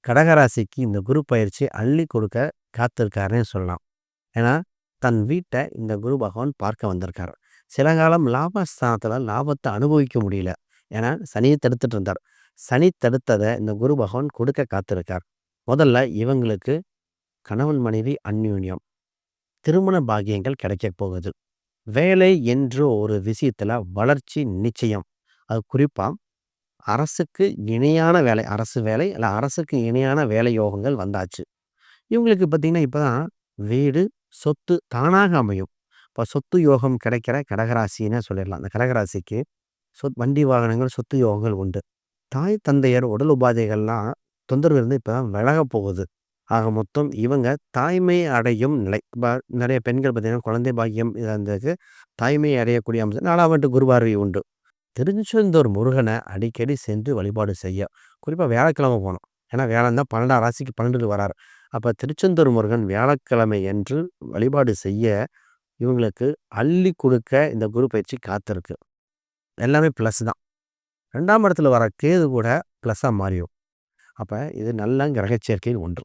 கடகராசிக்கு இந்த குரு பயிற்சி அள்ளி கொடுக்க காத்திருக்காருன்னே சொல்லலாம். ஏன்னா, தன் வீட்ட இந்த குரு பகவான் பார்க்க வந்திருக்காரு. சில காலம் லாபஸ்தானத்துல லாபத்த அனுபவிக்க முடியல. ஏன்னா, சனிய தடுத்துட்டு இருந்தார். சனி தடுத்தத இந்த குரு பகவான் கொடுக்க காத்திருக்கார். முதல்ல இவங்களுக்கு கணவன், மனைவி அந்யோன்யம், திருமண பாக்கியங்கள் கிடைக்கப் போகுது. வேலை என்று ஒரு விஷயத்துல வளர்ச்சி நிச்சயம். அது குறிப்பா அரசுக்கு இணையான வேலை, அரசு வேலை இல்ல அரசுக்கு இணையான வேலை யோகங்கள் வந்தாச்சு. இவங்களுக்கு பார்த்தீங்கன்னா, இப்பதான் வீடு, சொத்து தானாக அமையும். இப்ப சொத்து யோகம் கிடைக்கிற கடகராசின்னே சொல்லிடலாம். அந்த கடகராசிக்கு வண்டி வாகனங்கள், சொத்து யோகங்கள் உண்டு. தாய், தந்தையர் உடல் உபாதைகள்லாம் தொந்தரவு இருந்து இப்ப விலகப் போகுது. ஆக மொத்தம் இவங்க தாய்மை அடையும் நிலை. இப்ப நெறைய பெண்கள் பார்த்தீங்கன்னா, குழந்தை பாக்கியம் இது அந்த இது தாய்மை அடையக்கூடிய அம்சம் 4ஆம் வீட்டு குரு பார்வை உண்டு. திருச்செந்தூர் முருகன அடிக்கடி சென்று வழிபாடு செய்ய, குறிப்பா வியாழக்கிழமை போணும். ஏன்னா வியாழன் தான் 12ஆம் ராசிக்கு 12க்கு வராரு. அப்ப திருச்செந்தூர் முருகன் வியாழக்கிழமை என்று வழிபாடு செய்ய, இவங்களுக்கு அள்ளி குடுக்க இந்த குரு பயிற்சி காத்திருக்கு. எல்லாமே பிளஸ் தான். 2ஆம் இடத்துல வர கேது கூட பிளஸ்ஸா மாறிரும். அப்ப இது நல்ல கிரக சேர்க்கையில் ஒன்று.